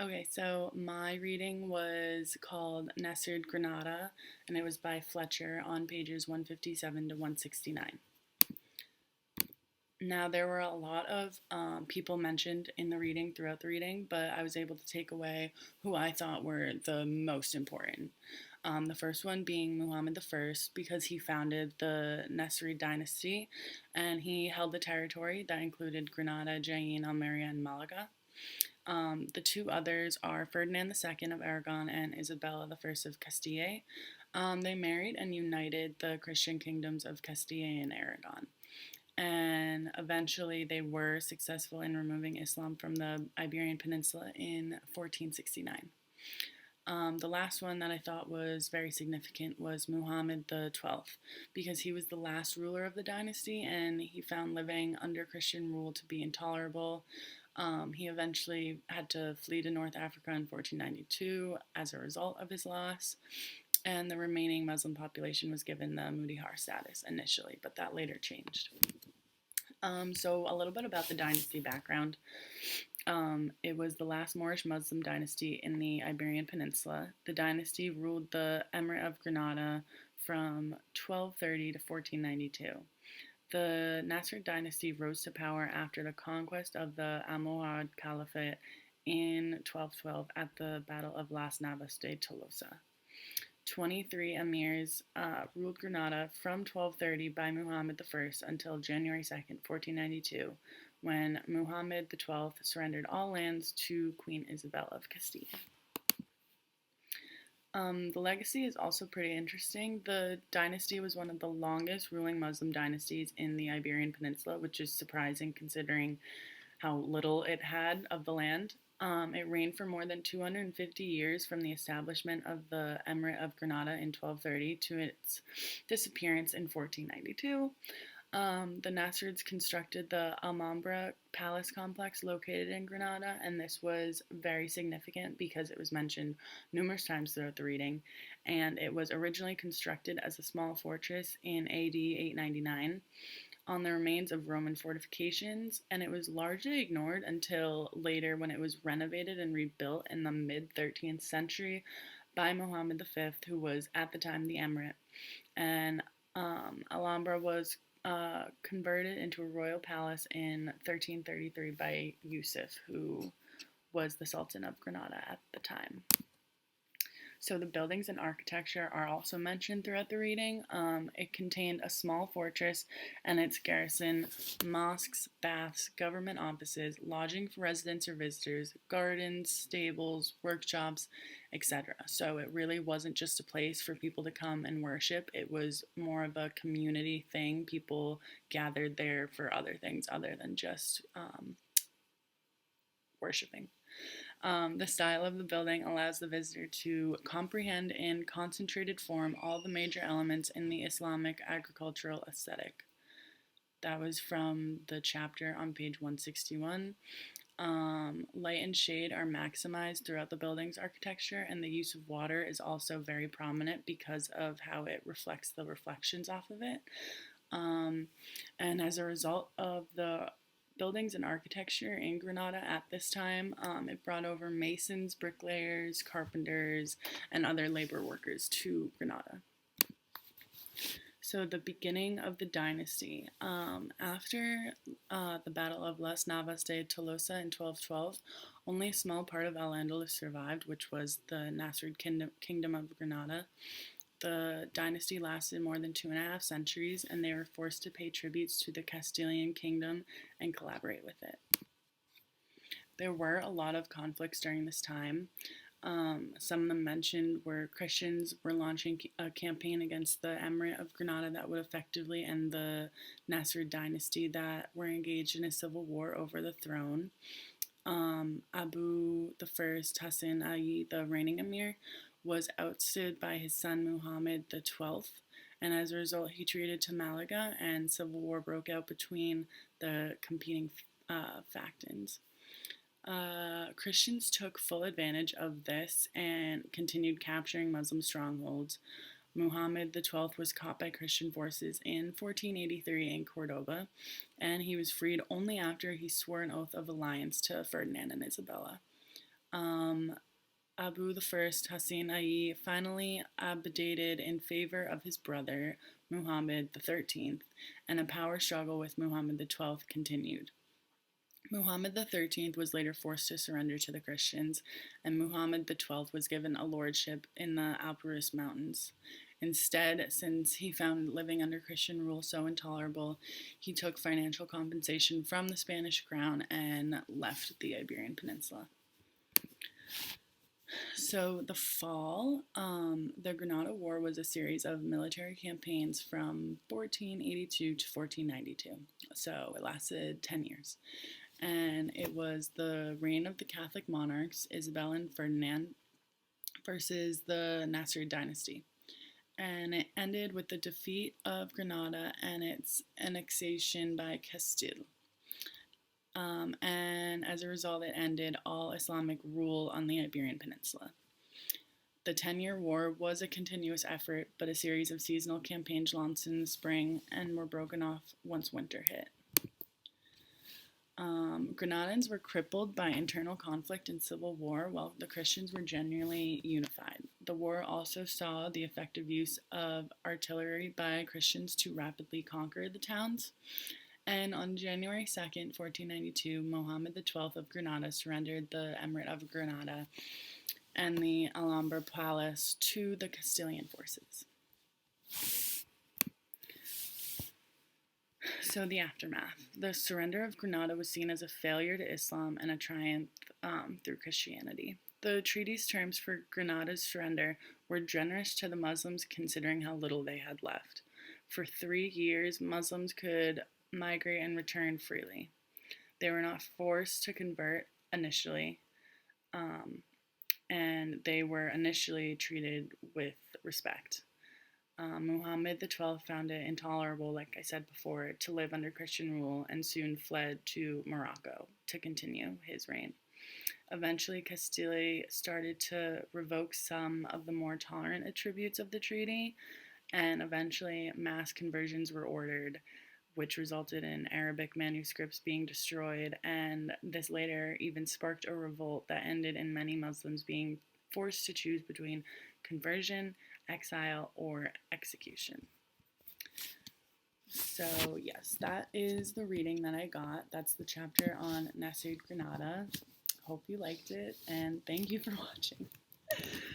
Okay, so my reading was called Nasrid, Granada, and it was by Fletcher on pages 157 to 169. Now, there were a lot of people mentioned in the reading throughout the reading, but I was able to take away who I thought were the most important. The first one being Muhammad I, because he founded the Nasrid dynasty and he held the territory that included Granada, Jaén, Almeria, and Malaga. The two others are Ferdinand II of Aragon and Isabella I of Castile. They married and united the Christian kingdoms of Castile and Aragon. And eventually they were successful in removing Islam from the Iberian Peninsula in 1469. The last one that I thought was very significant was Muhammad the 12th, because he was the last ruler of the dynasty and he found living under Christian rule to be intolerable. He eventually had to flee to North Africa in 1492 as a result of his loss, and the remaining Muslim population was given the Mudihar status initially, but that later changed. So a little bit about the dynasty background. It was the last Moorish Muslim dynasty in the Iberian Peninsula. The dynasty ruled the Emirate of Granada from 1230 to 1492. The Nasrid dynasty rose to power after the conquest of the Almohad Caliphate in 1212 at the Battle of Las Navas de Tolosa. 23 emirs ruled Granada from 1230 by Muhammad I until January 2nd, 1492, when Muhammad XII surrendered all lands to Queen Isabella of Castile. The legacy is also pretty interesting. The dynasty was one of the longest ruling Muslim dynasties in the Iberian Peninsula, which is surprising considering how little it had of the land. It reigned for more than 250 years from the establishment of the Emirate of Granada in 1230 to its disappearance in 1492. The Nasrids constructed the Alhambra Palace complex located in Granada, and this was very significant because it was mentioned numerous times throughout the reading, and it was originally constructed as a small fortress in AD 899 on the remains of Roman fortifications, and it was largely ignored until later when it was renovated and rebuilt in the mid 13th century by Muhammad V, who was at the time the emirate. And Alhambra was converted into a royal palace in 1333 by Yusuf, who was the Sultan of Granada at the time. So the buildings and architecture are also mentioned throughout the reading. It contained a small fortress and its garrison, mosques, baths, government offices, lodging for residents or visitors, gardens, stables, workshops, etc. So it really wasn't just a place for people to come and worship. It was more of a community thing. People gathered there for other things other than just worshiping. The style of the building allows the visitor to comprehend in concentrated form all the major elements in the Islamic agricultural aesthetic. That was from the chapter on page 161. Light and shade are maximized throughout the building's architecture, and the use of water is also very prominent because of how it reflects the reflections off of it. And as a result of the buildings and architecture in Granada at this time, it brought over masons, bricklayers, carpenters, and other labor workers to Granada. So the beginning of the dynasty. After the Battle of Las Navas de Tolosa in 1212, only a small part of Al-Andalus survived, which was the Nasrid Kingdom of Granada. The dynasty lasted more than 2.5 centuries, and they were forced to pay tributes to the Castilian kingdom and collaborate with it. There were a lot of conflicts during this time. Some of them mentioned were Christians were launching a campaign against the Emirate of Granada that would effectively end the Nasrid dynasty, that were engaged in a civil war over the throne. Abu I Hassan Ali, the reigning emir, was ousted by his son Muhammad XII, and as a result he retreated to Malaga, and civil war broke out between the competing factions. Christians took full advantage of this and continued capturing Muslim strongholds. Muhammad XII was caught by Christian forces in 1483 in Cordoba, and he was freed only after he swore an oath of alliance to Ferdinand and Isabella. Um, Abu I Hassan I finally abdicated in favor of his brother Muhammad XIII, and a power struggle with Muhammad XII continued. Muhammad XIII was later forced to surrender to the Christians, and Muhammad XII was given a lordship in the Alpurus Mountains. Instead, since he found living under Christian rule so intolerable, he took financial compensation from the Spanish crown and left the Iberian Peninsula. So, the fall, the Granada War was a series of military campaigns from 1482 to 1492. So, it lasted 10 years. And it was the reign of the Catholic monarchs, Isabel and Ferdinand, versus the Nasrid dynasty. And it ended with the defeat of Granada and its annexation by Castile. And as a result, it ended all Islamic rule on the Iberian Peninsula. The 10-year war was a continuous effort, but a series of seasonal campaigns launched in the spring and were broken off once winter hit. Grenadans were crippled by internal conflict and civil war, while the Christians were generally unified. The war also saw the effective use of artillery by Christians to rapidly conquer the towns. And on January 2nd, 1492, Mohammed XII of Granada surrendered the Emirate of Granada and the Alhambra Palace to the Castilian forces. So the aftermath. The surrender of Granada was seen as a failure to Islam and a triumph through Christianity. The treaty's terms for Granada's surrender were generous to the Muslims considering how little they had left. For 3 years, Muslims could migrate and return freely. They were not forced to convert initially, and they were initially treated with respect. Muhammad XII found it intolerable, like I said before, to live under Christian rule and soon fled to Morocco to continue his reign. Eventually, Castile started to revoke some of the more tolerant attributes of the treaty, and eventually mass conversions were ordered, which resulted in Arabic manuscripts being destroyed, and this later even sparked a revolt that ended in many Muslims being forced to choose between conversion, exile, or execution. So yes, that is the reading that I got. That's the chapter on Nasrid Granada. Hope you liked it, and thank you for watching.